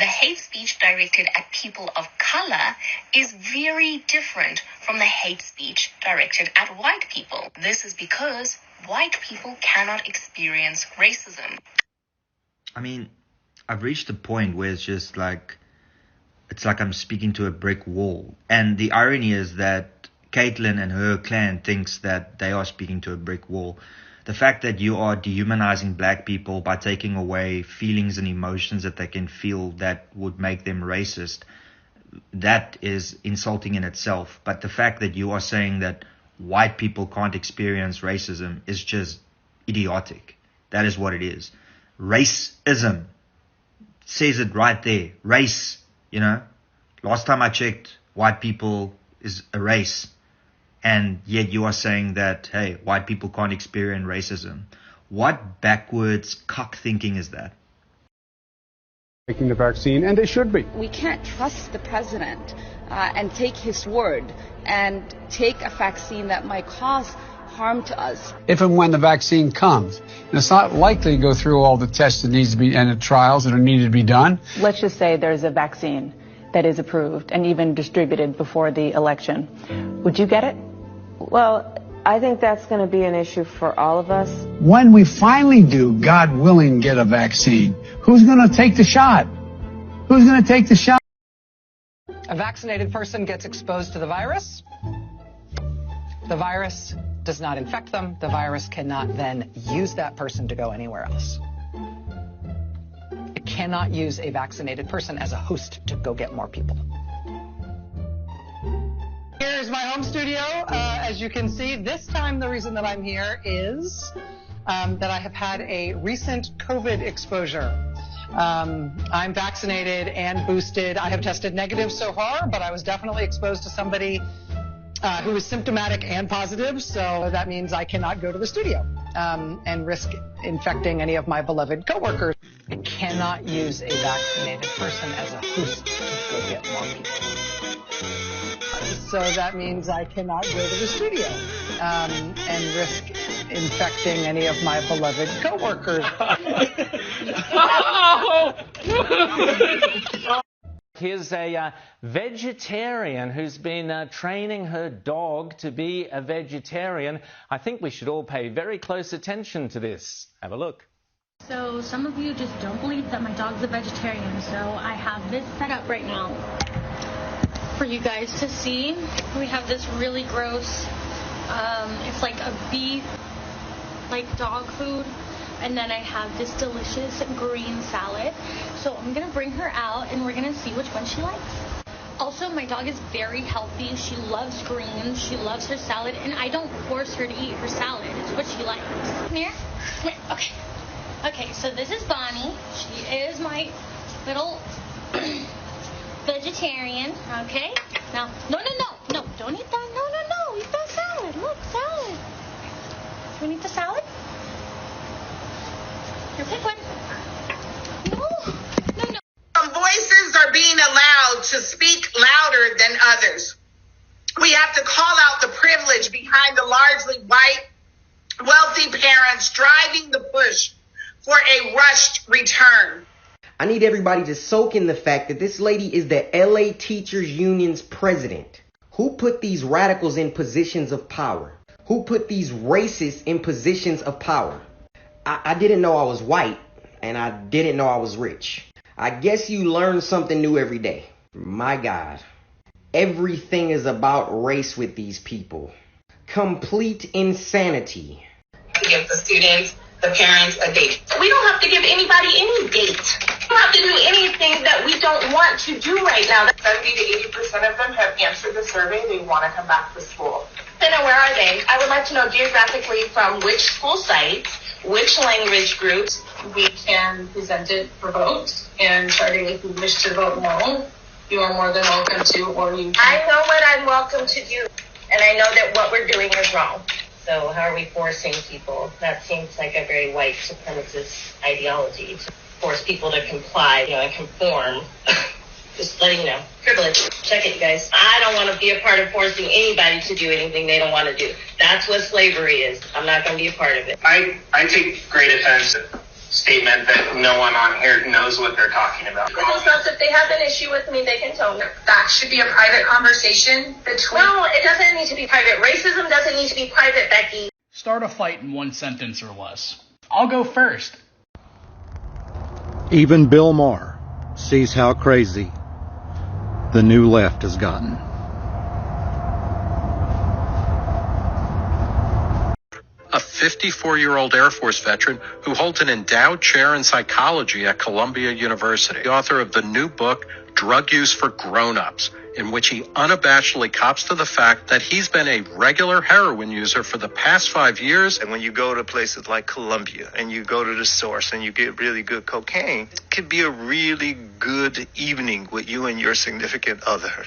The hate speech directed at people of color is very different from the hate speech directed at white people. This is because white people cannot experience racism. I mean, I've reached a point where it's like I'm speaking to a brick wall. And the irony is that Caitlyn and her clan thinks that they are speaking to a brick wall. The fact that you are dehumanizing black people by taking away feelings and emotions that they can feel that would make them racist, that is insulting in itself. But the fact that you are saying that white people can't experience racism is just idiotic. That is what it is. Racism says it right there. Race, Last time I checked, white people is a race. And yet you are saying that, hey, white people can't experience racism. What backwards cock thinking is that? Taking the vaccine, and they should be. We can't trust the president and take his word and take a vaccine that might cause harm to us. If and when the vaccine comes, and it's not likely to go through all the tests that needs to be and the trials that are needed to be done. Let's just say there's a vaccine that is approved and even distributed before the election. Would you get it? Well, I think that's going to be an issue for all of us. When we finally do, God willing, get a vaccine, who's going to take the shot? Who's going to take the shot? A vaccinated person gets exposed to the virus. The virus does not infect them. The virus cannot then use that person to go anywhere else. It cannot use a vaccinated person as a host to go get more people. Here's my home studio. As you can see, this time the reason that I'm here is that I have had a recent COVID exposure. I'm vaccinated and boosted. I have tested negative so far, but I was definitely exposed to somebody who is symptomatic and positive, so that means I cannot go to the studio and risk infecting any of my beloved coworkers. I cannot use a vaccinated person as a host to go get more people. So that means I cannot go to the studio and risk infecting any of my beloved coworkers. Here's a vegetarian who's been training her dog to be a vegetarian. I think we should all pay very close attention to this. Have a look. So some of you just don't believe that my dog's a vegetarian, so I have this set up right now for you guys to see. We have this really gross, it's like a beef, like dog food. And then I have this delicious green salad. So I'm going to bring her out and we're going to see which one she likes. Also, my dog is very healthy. She loves greens. She loves her salad. And I don't force her to eat her salad. It's what she likes. Come here. Come here. Okay. Okay, so this is Bonnie. She is my little vegetarian. Okay? Now, no, don't eat that. No, eat that salad. Look, salad. You want to eat the salad? Here, pick one. No. Some voices are being allowed to speak louder than others. We have to call out the privilege behind the largely white, wealthy parents driving the push for a rushed return. I need everybody to soak in the fact that this lady is the LA Teachers Union's president. Who put these radicals in positions of power? Who put these racists in positions of power? I didn't know I was white, and I didn't know I was rich. I guess you learn something new every day. My God. Everything is about race with these people. Complete insanity. Give the students, the parents, a date. We don't have to give anybody any date. We don't have to do anything that we don't want to do right now. 70 to 80% of them have answered the survey. They want to come back to school. Then where are they? I would like to know geographically from which school sites, which language groups we can present it for vote. And starting if you wish to vote no, you are more than welcome to, or you can. I know what I'm welcome to do, and I know that what we're doing is wrong. So how are we forcing people? That seems like a very white supremacist ideology, to force people to comply, and conform. Just letting you know. Privilege. Check it, you guys. I don't want to be a part of forcing anybody to do anything they don't want to do. That's what slavery is. I'm not going to be a part of it. I take great offense statement that no one on here knows what they're talking about. If they have an issue with me, they can tell me. That should be a private conversation between... No, it doesn't need to be private. Racism doesn't need to be private, Becky. Start a fight in one sentence or less. I'll go first. Even Bill Maher sees how crazy the new left has gotten. A 54-year-old Air Force veteran who holds an endowed chair in psychology at Columbia University, the author of the new book, Drug Use for Grown-Ups, in which he unabashedly cops to the fact that he's been a regular heroin user for the past 5 years. And when you go to places like Columbia and you go to the source and you get really good cocaine, it could be a really good evening with you and your significant other.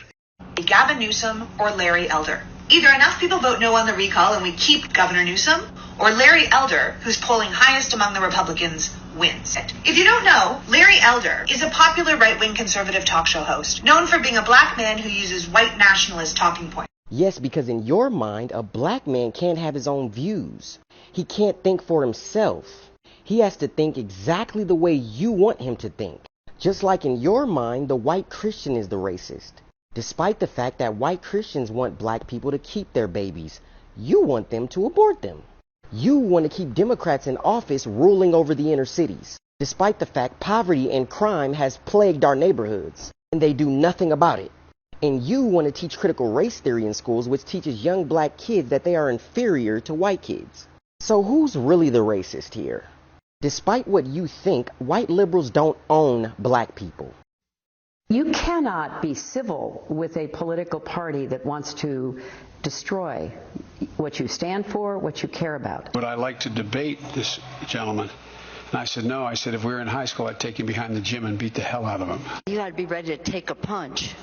Gavin Newsom or Larry Elder. Either enough people vote no on the recall and we keep Governor Newsom, or Larry Elder, who's polling highest among the Republicans, wins. If you don't know, Larry Elder is a popular right-wing conservative talk show host, known for being a black man who uses white nationalist talking points. Yes, because in your mind, a black man can't have his own views. He can't think for himself. He has to think exactly the way you want him to think. Just like in your mind, the white Christian is the racist. Despite the fact that white Christians want black people to keep their babies, you want them to abort them. You want to keep Democrats in office ruling over the inner cities, despite the fact poverty and crime has plagued our neighborhoods, and they do nothing about it. And you want to teach critical race theory in schools, which teaches young black kids that they are inferior to white kids. So who's really the racist here? Despite what you think, white liberals don't own black people. You cannot be civil with a political party that wants to destroy what you stand for, what you care about. Would I like to debate this gentleman? And I said, no. I said, if we were in high school, I'd take him behind the gym and beat the hell out of him. You got to be ready to take a punch.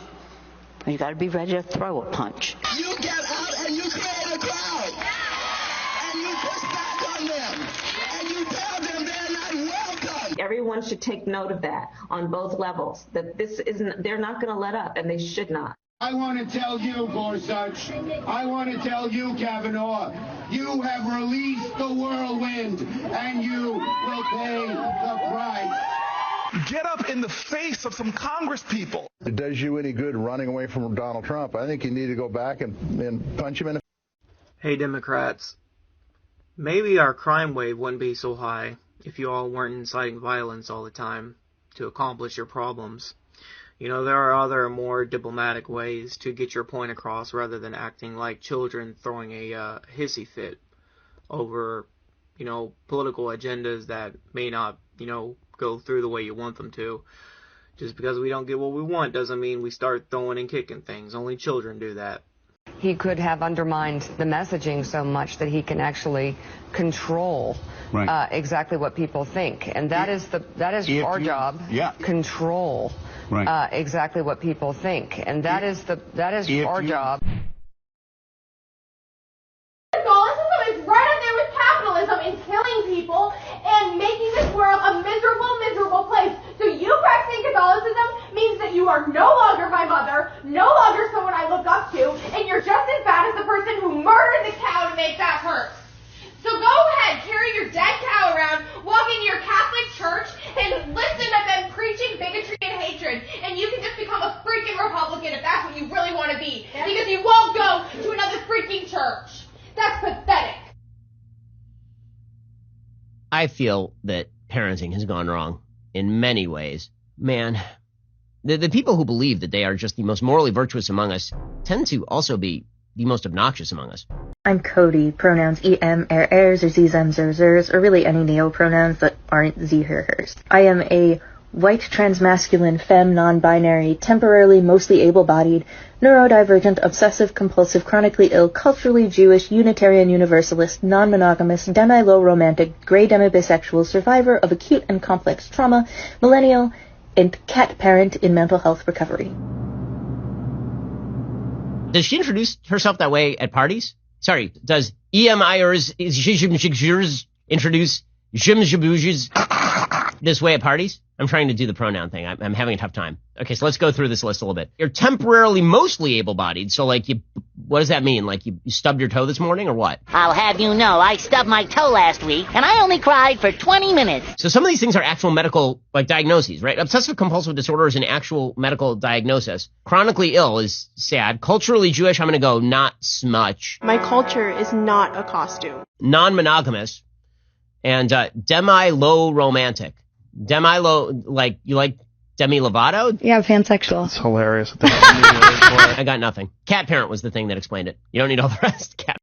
You got to be ready to throw a punch. You get out and you create a crowd. And you push back on them. And you tell them they're not welcome. Everyone should take note of that on both levels, that this isn't, they're not going to let up, and they should not. I want to tell you, Gorsuch, I want to tell you, Kavanaugh, you have released the whirlwind, and you will pay the price. Get up in the face of some Congress people. It does you any good running away from Donald Trump. I think you need to go back and punch him in the... Hey, Democrats, maybe our crime wave wouldn't be so high if you all weren't inciting violence all the time to accomplish your problems. You know, there are other more diplomatic ways to get your point across rather than acting like children throwing a hissy fit over, you know, political agendas that may not, you know, go through the way you want them to. Just because we don't get what we want doesn't mean we start throwing and kicking things. Only children do that. He could have undermined the messaging so much that he can actually control exactly what people think, and that is our job. Yeah. Control exactly what people think, and that is our job. Catholicism is right up there with capitalism in killing people and making this world a miserable, miserable place. So you practicing Catholicism means that you are no longer my mother, no longer someone I look up to, and you're just as bad as the person who murdered the cow to make that hurt. So go ahead, carry your dead cow around, walk into your Catholic church, and listen to them preaching bigotry and hatred, and you can just become a freaking Republican if that's what you really want to be, because you won't go to another freaking church. That's pathetic. I feel that parenting has gone wrong in many ways. Man, the people who believe that they are just the most morally virtuous among us tend to also be the most obnoxious among us. I'm Cody, pronouns em, ers, or zem, zers, or really any neo-pronouns that aren't ze, her, hers. I am a white, transmasculine, femme, non-binary, temporarily mostly able-bodied, neurodivergent, obsessive-compulsive, chronically ill, culturally Jewish, Unitarian Universalist, non-monogamous, demi-low romantic, gray demi-bisexual, survivor of acute and complex trauma, millennial, and cat parent in mental health recovery. Does she introduce herself that way at parties? Sorry, does introduce this way at parties? I'm trying to do the pronoun thing. I'm having a tough time. Okay, so let's go through this list a little bit. You're temporarily mostly able-bodied, so like what does that mean? Like you stubbed your toe this morning or what? I'll have you know, I stubbed my toe last week, and I only cried for 20 minutes. So some of these things are actual medical, like, diagnoses, right? Obsessive-compulsive disorder is an actual medical diagnosis. Chronically ill is sad. Culturally Jewish, I'm going to go not smudge. My culture is not a costume. Non-monogamous. And demi-low romantic. Demi-low, like, you like Demi Lovato? Yeah, pansexual. It's hilarious. I got nothing. Cat parent was the thing that explained it. You don't need all the rest. Cat.